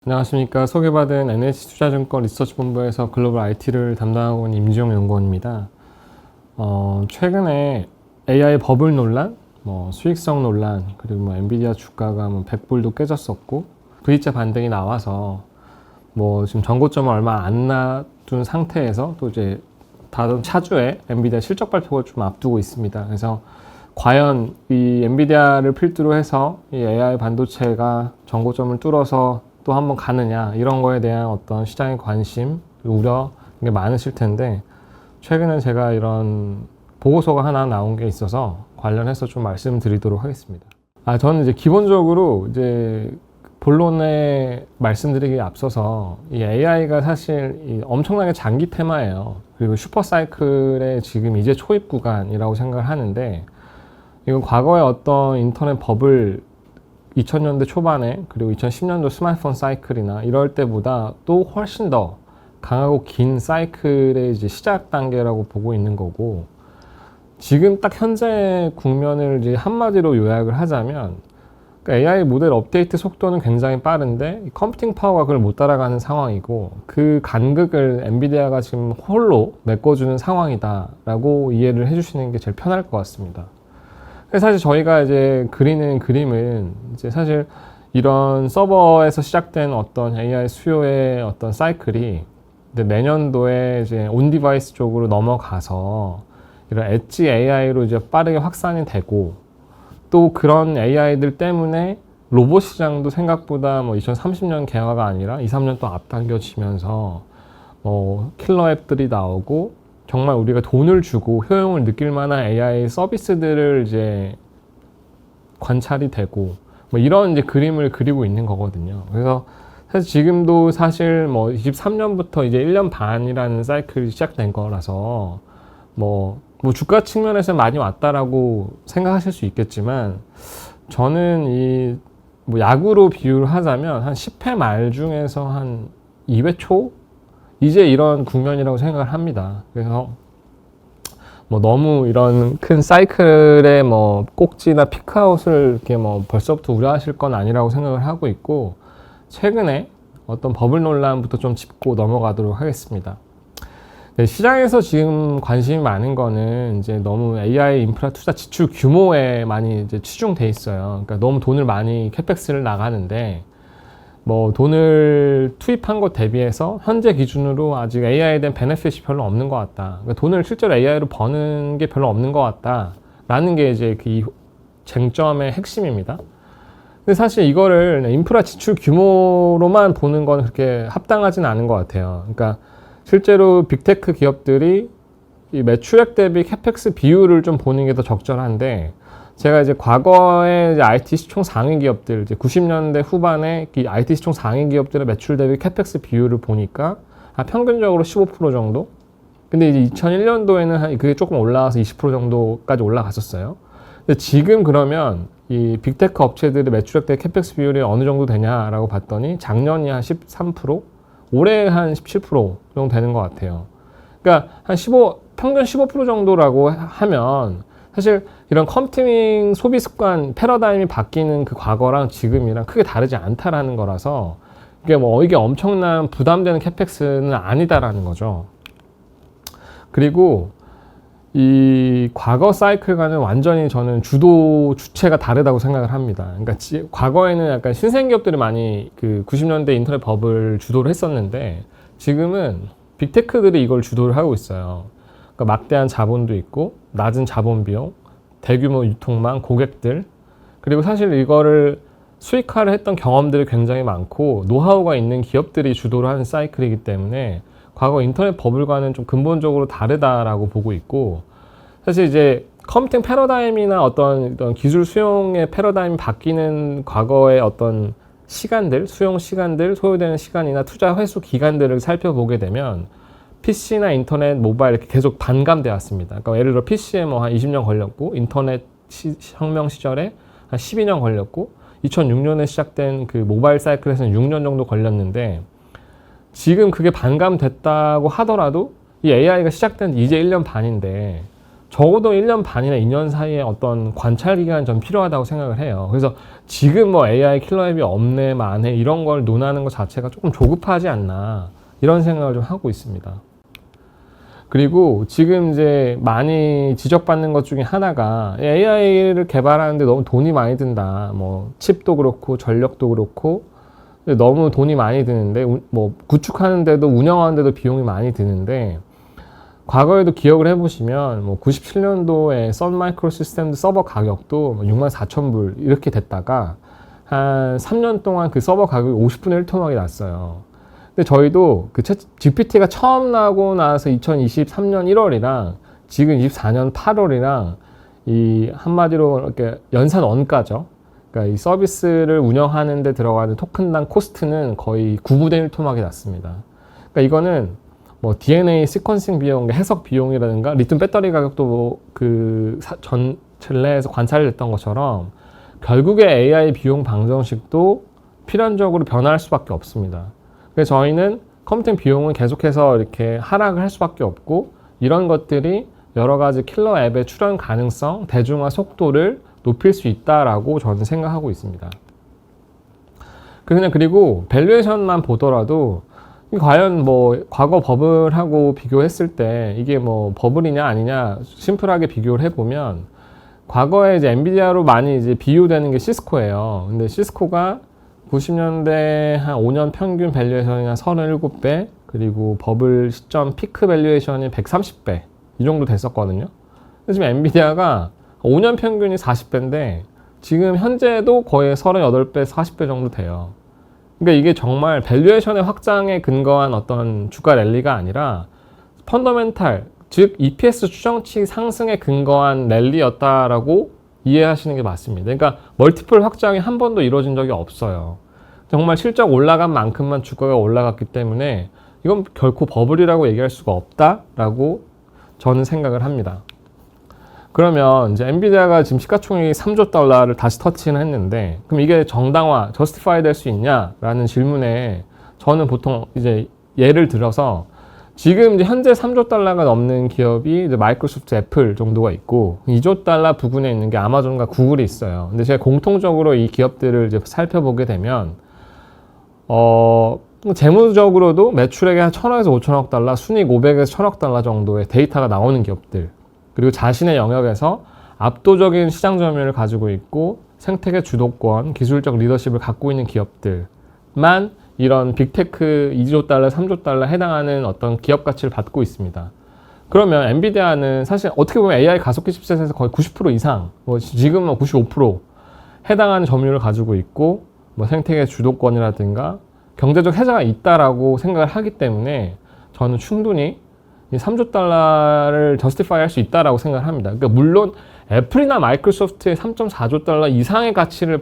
안녕하십니까. 소개받은 NH투자증권 리서치본부에서 글로벌 IT를 담당하고 있는 임지영 연구원입니다. 최근에 AI 버블 논란, 수익성 논란, 그리고 엔비디아 주가가 100불도 깨졌었고, V자 반등이 나와서 지금 전고점을 얼마 안 놔둔 상태에서 또 이제 다음 차주에 엔비디아 실적 발표를 좀 앞두고 있습니다. 그래서 과연 이 엔비디아를 필두로 해서 이 AI 반도체가 전고점을 뚫어서 또 한번 가느냐, 이런 거에 대한 어떤 시장의 관심, 우려, 이게 많으실 텐데, 최근에 제가 이런 보고서가 하나 나온 게 있어서 관련해서 좀 말씀드리도록 하겠습니다. 저는 이제 기본적으로 이제 본론에 말씀드리기에 앞서서 이 AI가 사실 엄청나게 장기 테마예요. 그리고 슈퍼사이클의 지금 이제 초입 구간이라고 생각을 하는데, 이건 과거의 어떤 인터넷 버블 2000년대 초반에 그리고 2010년도 스마트폰 사이클이나 이럴 때보다 또 훨씬 더 강하고 긴 사이클의 이제 시작 단계라고 보고 있는 거고, 지금 딱 현재 국면을 이제 한마디로 요약을 하자면, 그러니까 AI 모델 업데이트 속도는 굉장히 빠른데 컴퓨팅 파워가 그걸 못 따라가는 상황이고, 그 간극을 엔비디아가 지금 홀로 메꿔주는 상황이다라고 이해를 해주시는 게 제일 편할 것 같습니다. 사실 저희가 이제 그리는 그림은 이제 사실 이런 서버에서 시작된 어떤 AI 수요의 어떤 사이클이 내년도에 이제 온 디바이스 쪽으로 넘어가서 이런 엣지 AI로 이제 빠르게 확산이 되고, 또 그런 AI들 때문에 로봇 시장도 생각보다 2030년 개화가 아니라 2, 3년 또 앞당겨지면서 킬러 앱들이 나오고, 정말 우리가 돈을 주고 효용을 느낄 만한 AI 서비스들을 이제 관찰이 되고, 이런 이제 그림을 그리고 있는 거거든요. 그래서 사실 지금도 사실 23년부터 이제 1년 반이라는 사이클이 시작된 거라서 주가 측면에서 많이 왔다라고 생각하실 수 있겠지만, 저는 이 야구로 비유를 하자면 한 10회 말 중에서 한 2회 초? 이제 이런 국면이라고 생각을 합니다. 그래서 너무 이런 큰 사이클의 꼭지나 피크아웃을 이렇게 벌써부터 우려하실 건 아니라고 생각을 하고 있고, 최근에 어떤 버블 논란부터 좀 짚고 넘어가도록 하겠습니다. 네, 시장에서 지금 관심이 많은 거는 이제 너무 AI 인프라 투자 지출 규모에 많이 이제 치중돼 있어요. 그러니까 너무 돈을 많이 캐펙스를 나가는데, 돈을 투입한 것 대비해서 현재 기준으로 아직 AI에 대한 베네핏이 별로 없는 것 같다. 그러니까 돈을 실제로 AI로 버는 게 별로 없는 것 같다. 라는 게 이제 그 쟁점의 핵심입니다. 근데 사실 이거를 인프라 지출 규모로만 보는 건 그렇게 합당하진 않은 것 같아요. 그러니까 실제로 빅테크 기업들이 이 매출액 대비 캐펙스 비율을 좀 보는 게 더 적절한데, 제가 이제 과거에 이제 IT 시총 상위 기업들, 이제 90년대 후반에 IT 시총 상위 기업들의 매출 대비 캐펙스 비율을 보니까 평균적으로 15% 정도? 근데 이제 2001년도에는 그게 조금 올라와서 20% 정도까지 올라갔었어요. 근데 지금 그러면 이 빅테크 업체들의 매출액 대비 캐펙스 비율이 어느 정도 되냐라고 봤더니 작년이 한 13%? 올해 한 17% 정도 되는 것 같아요. 그러니까 평균 15% 정도라고 하면 사실 이런 컴퓨팅 소비 습관 패러다임이 바뀌는 그 과거랑 지금이랑 크게 다르지 않다라는 거라서, 이게 엄청난 부담되는 캐펙스는 아니다라는 거죠. 그리고 이 과거 사이클과는 완전히 저는 주체가 다르다고 생각을 합니다. 그러니까 과거에는 약간 신생기업들이 많이 그 90년대 인터넷 버블 주도를 했었는데, 지금은 빅테크들이 이걸 주도를 하고 있어요. 그러니까 막대한 자본도 있고, 낮은 자본 비용, 대규모 유통망, 고객들, 그리고 사실 이거를 수익화를 했던 경험들이 굉장히 많고 노하우가 있는 기업들이 주도를 하는 사이클이기 때문에 과거 인터넷 버블과는 좀 근본적으로 다르다라고 보고 있고, 사실 이제 컴퓨팅 패러다임이나 어떤 기술 수용의 패러다임이 바뀌는 과거의 어떤 시간들, 수용 시간들, 소요되는 시간이나 투자 회수 기간들을 살펴보게 되면 PC나 인터넷, 모바일 이렇게 계속 반감되어 왔습니다. 그러니까 예를 들어 PC에 한 20년 걸렸고, 인터넷 혁명 시절에 한 12년 걸렸고, 2006년에 시작된 그 모바일 사이클에서는 6년 정도 걸렸는데, 지금 그게 반감됐다고 하더라도 이 AI가 시작된 이제 1년 반인데 적어도 1년 반이나 2년 사이에 어떤 관찰 기간이 좀 필요하다고 생각을 해요. 그래서 지금 뭐 AI 킬러 앱이 없네, 많네 이런 걸 논하는 것 자체가 조금 조급하지 않나 이런 생각을 좀 하고 있습니다. 그리고 지금 이제 많이 지적받는 것 중에 하나가 AI를 개발하는데 너무 돈이 많이 든다. 뭐 칩도 그렇고 전력도 그렇고 너무 돈이 많이 드는데 뭐 구축하는데도 운영하는데도 비용이 많이 드는데 과거에도 기억을 해보시면 뭐 97년도에 선 마이크로 시스템즈 서버 가격도 64,000불 이렇게 됐다가 한 3년 동안 그 서버 가격이 50분의 1 토막이 났어요. 근데 저희도 그 GPT가 처음 나오고 나서 2023년 1월이랑 지금 24년 8월이랑 이 한마디로 이렇게 연산 원가죠. 그러니까 이 서비스를 운영하는 데 들어가는 토큰당 코스트는 거의 9분의 1 토막이 났습니다. 그러니까 이거는 뭐 DNA 시퀀싱 비용, 해석 비용이라든가 리튬 배터리 가격도 그 전 전례에서 관찰됐던 것처럼 결국에 AI 비용 방정식도 필연적으로 변화할 수밖에 없습니다. 그래서 저희는 컴퓨팅 비용은 계속해서 이렇게 하락을 할 수밖에 없고 이런 것들이 여러 가지 킬러 앱의 출현 가능성, 대중화 속도를 높일 수 있다라고 저는 생각하고 있습니다. 그리고 밸류에이션만 보더라도 과연 뭐 과거 버블하고 비교했을 때 이게 뭐 버블이냐 아니냐 심플하게 비교를 해보면 과거에 이제 엔비디아로 많이 이제 비유되는 게 시스코예요. 근데 시스코가 90년대 한 5년 평균 밸류에이션이 한 37배, 그리고 버블 시점 피크 밸류에이션이 130배 이 정도 됐었거든요. 근데 지금 엔비디아가 5년 평균이 40배인데 지금 현재도 거의 38배, 40배 정도 돼요. 그러니까 이게 정말 밸류에이션의 확장에 근거한 어떤 주가 랠리가 아니라 펀더멘탈, 즉 EPS 추정치 상승에 근거한 랠리였다라고 이해하시는 게 맞습니다. 그러니까 멀티플 확장이 한 번도 이루어진 적이 없어요. 정말 실적 올라간 만큼만 주가가 올라갔기 때문에 이건 결코 버블이라고 얘기할 수가 없다라고 저는 생각을 합니다. 그러면 이제 엔비디아가 지금 시가총액이 3조 달러를 다시 터치는 했는데 그럼 이게 정당화, 저스티파이 될 수 있냐라는 질문에 저는 보통 이제 예를 들어서 지금 이제 현재 3조 달러가 넘는 기업이 이제 마이크로소프트, 애플 정도가 있고 2조 달러 부근에 있는 게 아마존과 구글이 있어요. 근데 제가 공통적으로 이 기업들을 이제 살펴보게 되면 재무적으로도 매출액이 한 1,000억에서 5천억 달러, 순이익 500에서 1,000억 달러 정도의 데이터가 나오는 기업들. 그리고 자신의 영역에서 압도적인 시장 점유율을 가지고 있고 생태계 주도권, 기술적 리더십을 갖고 있는 기업들만 이런 빅테크 2조 달러, 3조 달러 해당하는 어떤 기업 가치를 받고 있습니다. 그러면 엔비디아는 사실 어떻게 보면 AI 가속기 칩셋에서 거의 90% 이상, 뭐 지금은 95% 해당하는 점유율을 가지고 있고 뭐 생태계 주도권이라든가 경제적 혜자가 있다라고 생각을 하기 때문에 저는 충분히 이 3조 달러를 저스티파이 할 수 있다라고 생각을 합니다. 그러니까 물론 애플이나 마이크로소프트의 3.4조 달러 이상의 가치를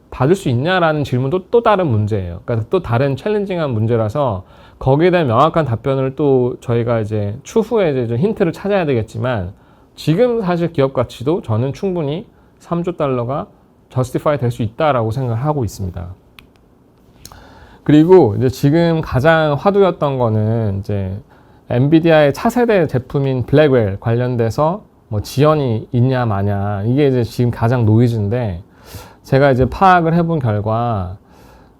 받을 수 있냐라는 질문도 또 다른 문제예요. 그러니까 또 다른 챌린징한 문제라서 거기에 대한 명확한 답변을 또 저희가 이제 추후에 이제 좀 힌트를 찾아야 되겠지만 지금 사실 기업 가치도 저는 충분히 3조 달러가 저스티파이 될 수 있다라고 생각을 하고 있습니다. 그리고 이제 지금 가장 화두였던 거는 이제 엔비디아의 차세대 제품인 블랙웰 관련돼서 뭐 지연이 있냐 마냐 이게 이제 지금 가장 노이즈인데 제가 이제 파악을 해본 결과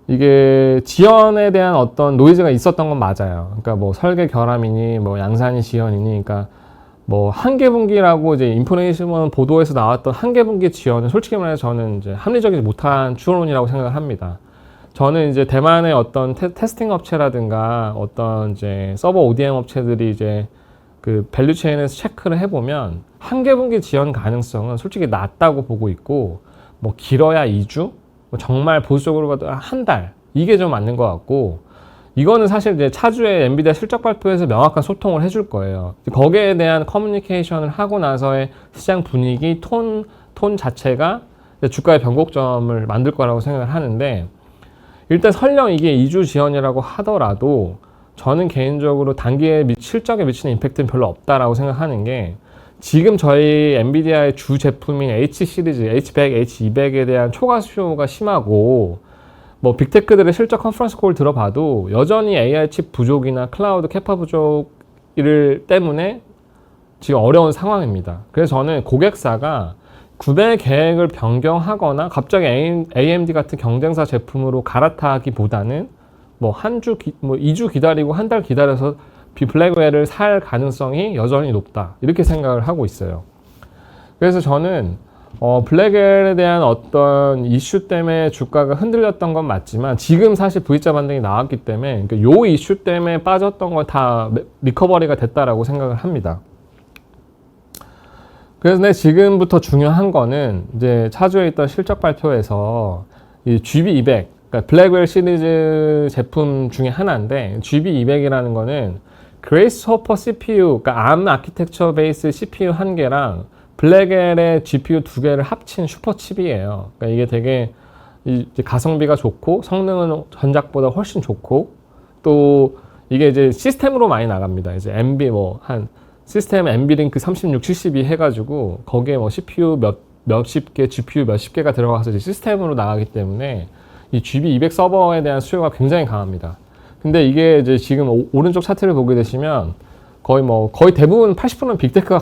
이게 지연에 대한 어떤 노이즈가 있었던 건 맞아요. 그러니까 뭐 설계 결함이니 뭐 양산이 지연이니 그러니까 뭐 한계분기라고 이제 인포메이션 보도에서 나왔던 한계분기 지연은 솔직히 말해서 저는 이제 합리적이지 못한 추론이라고 생각을 합니다. 저는 이제 대만의 어떤 테스팅 업체라든가 어떤 이제 서버 ODM 업체들이 이제 그 밸류체인에서 체크를 해보면 한계분기 지연 가능성은 솔직히 낮다고 보고 있고 뭐 길어야 2주, 뭐 정말 보수적으로 봐도 한 달 이게 좀 맞는 것 같고 이거는 사실 이제 차주의 엔비디아 실적 발표에서 명확한 소통을 해줄 거예요. 거기에 대한 커뮤니케이션을 하고 나서의 시장 분위기, 톤 자체가 주가의 변곡점을 만들 거라고 생각을 하는데 일단 설령 이게 2주 지연이라고 하더라도 저는 개인적으로 단기에 실적에 미치는 임팩트는 별로 없다라고 생각하는 게 지금 저희 엔비디아의 주 제품인 H 시리즈, H100, H200에 대한 초과 수요가 심하고 뭐 빅테크들의 실적 컨퍼런스 콜 들어봐도 여전히 AI 칩 부족이나 클라우드 캐파 부족 때문에 지금 어려운 상황입니다. 그래서 저는 고객사가 구매 계획을 변경하거나 갑자기 AMD 같은 경쟁사 제품으로 갈아타기보다는 뭐 한 주, 뭐 2주 기다리고 한 달 기다려서 블랙웰을 살 가능성이 여전히 높다. 이렇게 생각을 하고 있어요. 그래서 저는 블랙웰에 대한 어떤 이슈 때문에 주가가 흔들렸던 건 맞지만 지금 사실 V자 반등이 나왔기 때문에 그러니까 요 이슈 때문에 빠졌던 건 다 리커버리가 됐다라고 생각을 합니다. 그래서 지금부터 중요한 거는 이제 차주에 있던 실적 발표에서 이 GB200, 그러니까 블랙웰 시리즈 제품 중에 하나인데 GB200이라는 거는 그레이스 호퍼 CPU, 그러니까 ARM 아키텍처 베이스 CPU 한 개랑 블랙웰의 GPU 두 개를 합친 슈퍼칩이에요. 그러니까 이게 되게 이제 가성비가 좋고 성능은 전작보다 훨씬 좋고 또 이게 이제 시스템으로 많이 나갑니다. 이제 MB 한 시스템 MB링크 36, 72 해가지고 거기에 뭐 CPU 몇십 개, GPU 몇십 개가 들어가서 이제 시스템으로 나가기 때문에 이 GB200 서버에 대한 수요가 굉장히 강합니다. 근데 이게 이제 지금 오른쪽 차트를 보게 되시면 거의 대부분 80%는 빅테크가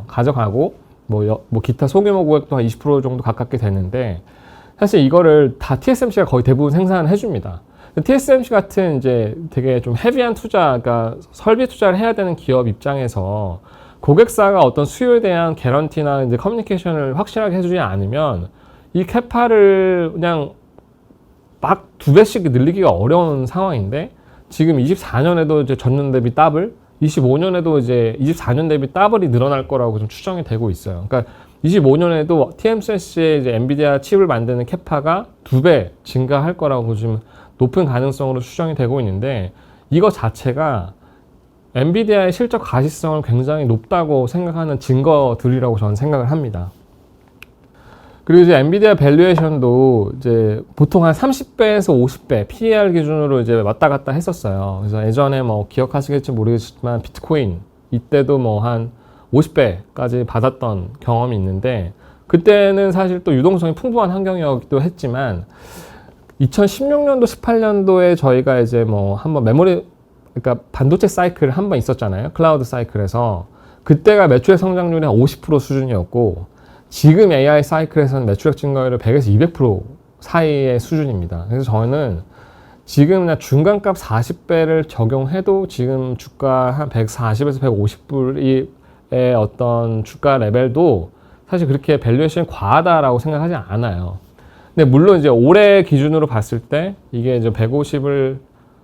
가져가고 뭐 기타 소규모 고객도 한 20% 정도 가깝게 되는데 사실 이거를 다 TSMC가 거의 대부분 생산을 해줍니다. TSMC 같은 이제 되게 좀 헤비한 투자, 그러니까 설비 투자를 해야 되는 기업 입장에서 고객사가 어떤 수요에 대한 개런티나 이제 커뮤니케이션을 확실하게 해주지 않으면 이 캐파를 그냥 막 2배씩 늘리기가 어려운 상황인데 지금 24년에도 이제 전년 대비 더블, 25년에도 이제 24년 대비 더블이 늘어날 거라고 좀 추정이 되고 있어요. 그러니까 25년에도 TSMC의 이제 엔비디아 칩을 만드는 캐파가 2배 증가할 거라고 지금 높은 가능성으로 추정이 되고 있는데 이거 자체가 엔비디아의 실적 가시성을 굉장히 높다고 생각하는 증거들이라고 저는 생각을 합니다. 그리고 이제 엔비디아 밸류에이션도 이제 보통 한 30배에서 50배 PER 기준으로 이제 왔다 갔다 했었어요. 그래서 예전에 뭐 기억하시겠지 모르겠지만 비트코인 이때도 뭐 한 50배까지 받았던 경험이 있는데 그때는 사실 또 유동성이 풍부한 환경이었기도 했지만 2016년도, 18년도에 저희가 이제 뭐 한번 그러니까 반도체 사이클 한번 있었잖아요. 클라우드 사이클에서. 그때가 매출액 성장률이 한 50% 수준이었고, 지금 AI 사이클에서는 매출액 증가율이 100에서 200% 사이의 수준입니다. 그래서 저는 지금 그냥 중간값 40배를 적용해도 지금 주가 한 140에서 150불의 어떤 주가 레벨도 사실 그렇게 밸류에이션이 과하다라고 생각하지 않아요. 근데 물론 이제 올해 기준으로 봤을 때 이게 이제 150을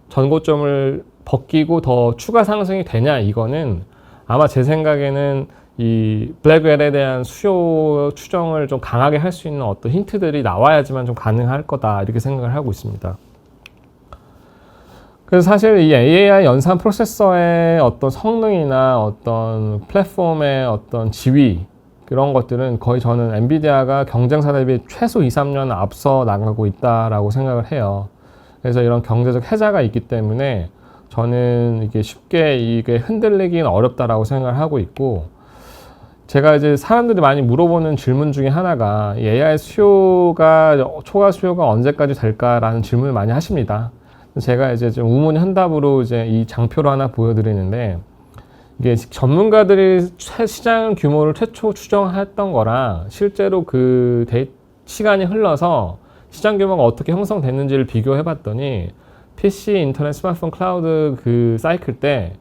전고점을 벗기고 더 추가 상승이 되냐 이거는 아마 제 생각에는 이 블랙웰에 대한 수요 추정을 좀 강하게 할 수 있는 어떤 힌트들이 나와야지만 좀 가능할 거다 이렇게 생각을 하고 있습니다. 그래서 사실 이 AI 연산 프로세서의 어떤 성능이나 어떤 플랫폼의 어떤 지위 이런 것들은 거의 저는 엔비디아가 경쟁사 대비 최소 2, 3년 앞서 나가고 있다라고 생각을 해요. 그래서 이런 경제적 혜자가 있기 때문에 저는 이게 쉽게 이게 흔들리기는 어렵다라고 생각을 하고 있고 제가 이제 사람들이 많이 물어보는 질문 중에 하나가 이 AI 초과 수요가 언제까지 될까라는 질문을 많을 하십니다. 제가 이제 좀 우문현답으로 이제 이 장표를 하나 보여드리는데 이게 전문가들이 시장 규모를 최초 추정했던 거랑 실제로 그 시간이 흘러서 시장 규모가 어떻게 형성됐는지를 비교해 봤더니 PC, 인터넷, 스마트폰, 클라우드 그 사이클 때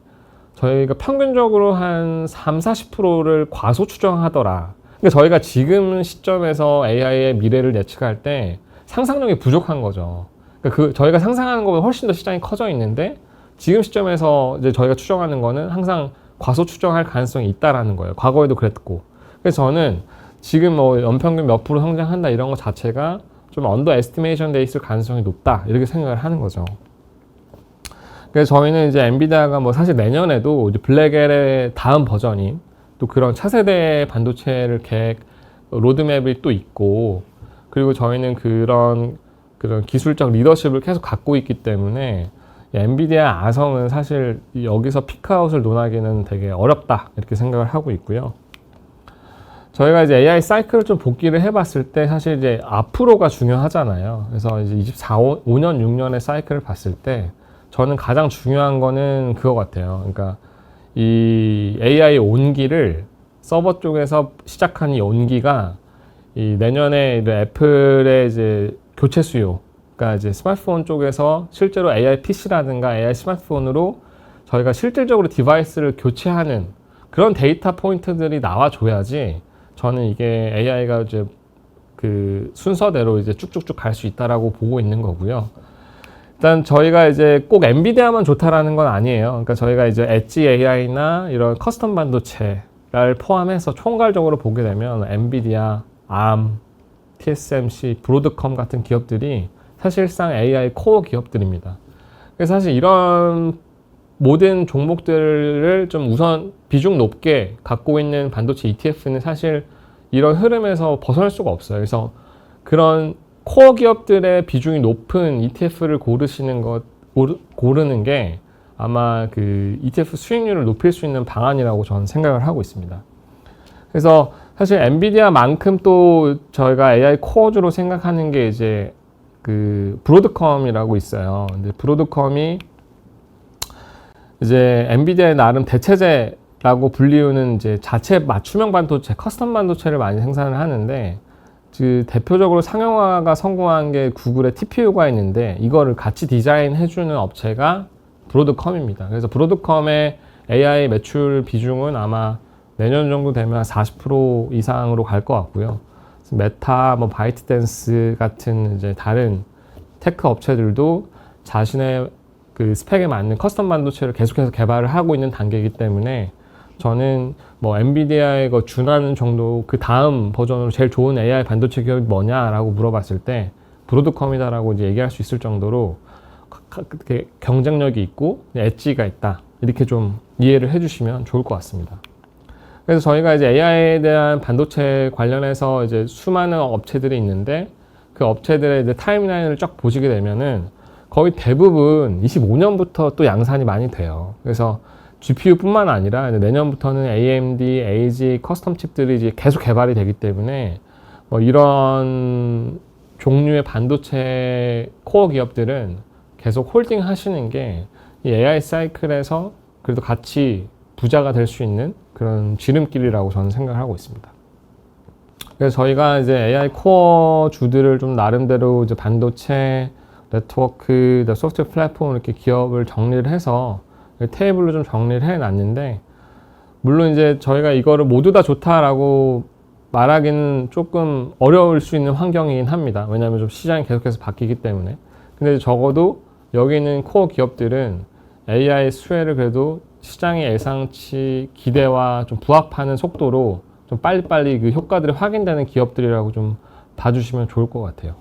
저희가 평균적으로 한 30-40%를 과소 추정하더라. 그러니까 저희가 지금 시점에서 AI의 미래를 예측할 때 상상력이 부족한 거죠. 그러니까 저희가 상상하는 것보다 훨씬 더 시장이 커져 있는데 지금 시점에서 이제 저희가 추정하는 거는 항상 과소 추정할 가능성이 있다라는 거예요. 과거에도 그랬고. 그래서 저는 지금 뭐 연평균 몇 프로 성장한다 이런 것 자체가 좀 언더 에스티메이션 돼 있을 가능성이 높다 이렇게 생각을 하는 거죠. 그래서 저희는 이제 엔비디아가 뭐 사실 내년에도 이제 블랙웰의 다음 버전인 또 그런 차세대 반도체를 로드맵이 또 있고 그리고 저희는 그런 기술적 리더십을 계속 갖고 있기 때문에 엔비디아 아성은 사실 여기서 피크아웃을 논하기는 되게 어렵다 이렇게 생각을 하고 있고요. 저희가 이제 AI 사이클을 좀 복기를 해봤을 때 사실 이제 앞으로가 중요하잖아요. 그래서 이제 5년, 6년의 사이클을 봤을 때 저는 가장 중요한 거는 그거 같아요. 그러니까 이 AI 온기를 서버 쪽에서 시작한 이 온기가 이 내년에 애플의 이제 교체 수요, 그러니까 이제 스마트폰 쪽에서 실제로 AI PC라든가 AI 스마트폰으로 저희가 실질적으로 디바이스를 교체하는 그런 데이터 포인트들이 나와줘야지 저는 이게 AI가 이제 그 순서대로 이제 쭉쭉쭉 갈 수 있다라고 보고 있는 거고요. 일단 저희가 이제 꼭 엔비디아만 좋다라는 건 아니에요. 그러니까 저희가 이제 엣지 AI나 이런 커스텀 반도체를 포함해서 총괄적으로 보게 되면 엔비디아, ARM, TSMC, 브로드컴 같은 기업들이 사실상 AI 코어 기업들입니다. 그래서 사실 이런 모든 종목들을 좀 우선 비중 높게 갖고 있는 반도체 ETF는 사실 이런 흐름에서 벗어날 수가 없어요. 그래서 그런 코어 기업들의 비중이 높은 ETF를 고르는 게 아마 그 ETF 수익률을 높일 수 있는 방안이라고 저는 생각을 하고 있습니다. 그래서 사실 엔비디아만큼 또 저희가 AI 코어주로 생각하는 게 이제 그 브로드컴이라고 있어요. 근데 브로드컴이 이제 엔비디아의 나름 대체제라고 불리우는 이제 자체 맞춤형 반도체, 커스텀 반도체를 많이 생산을 하는데 그 대표적으로 상용화가 성공한 게 구글의 TPU가 있는데 이거를 같이 디자인해주는 업체가 브로드컴입니다. 그래서 브로드컴의 AI 매출 비중은 아마 내년 정도 되면 40% 이상으로 갈 것 같고요. 메타, 뭐 바이트댄스 같은 이제 다른 테크 업체들도 자신의 그 스펙에 맞는 커스텀 반도체를 계속해서 개발을 하고 있는 단계이기 때문에 저는 뭐 엔비디아에 준하는 정도 그 다음 버전으로 제일 좋은 AI 반도체 기업이 뭐냐라고 물어봤을 때 브로드컴이다라고 이제 얘기할 수 있을 정도로 경쟁력이 있고 엣지가 있다, 이렇게 좀 이해를 해주시면 좋을 것 같습니다. 그래서 저희가 이제 AI에 대한 반도체 관련해서 이제 수많은 업체들이 있는데 그 업체들의 이제 타임라인을 쫙 보시게 되면은 거의 대부분 25년부터 또 양산이 많이 돼요. 그래서 GPU뿐만 아니라 내년부터는 AMD, AG 커스텀 칩들이 이제 계속 개발이 되기 때문에 뭐 이런 종류의 반도체 코어 기업들은 계속 홀딩 하시는 게 이 AI 사이클에서 그래도 같이 부자가 될 수 있는 그런 지름길이라고 저는 생각을 하고 있습니다. 그래서 저희가 이제 AI 코어 주들을 좀 나름대로 이제 반도체, 네트워크, 소프트웨어 플랫폼 이렇게 기업을 정리를 해서 테이블로 좀 정리를 해 놨는데, 물론 이제 저희가 이거를 모두 다 좋다라고 말하기는 조금 어려울 수 있는 환경이긴 합니다. 왜냐하면 좀 시장이 계속해서 바뀌기 때문에. 근데 적어도 여기 있는 코어 기업들은 AI 수혜를 그래도 시장의 예상치 기대와 좀 부합하는 속도로 좀 빨리빨리 그 효과들이 확인되는 기업들이라고 좀 봐주시면 좋을 것 같아요.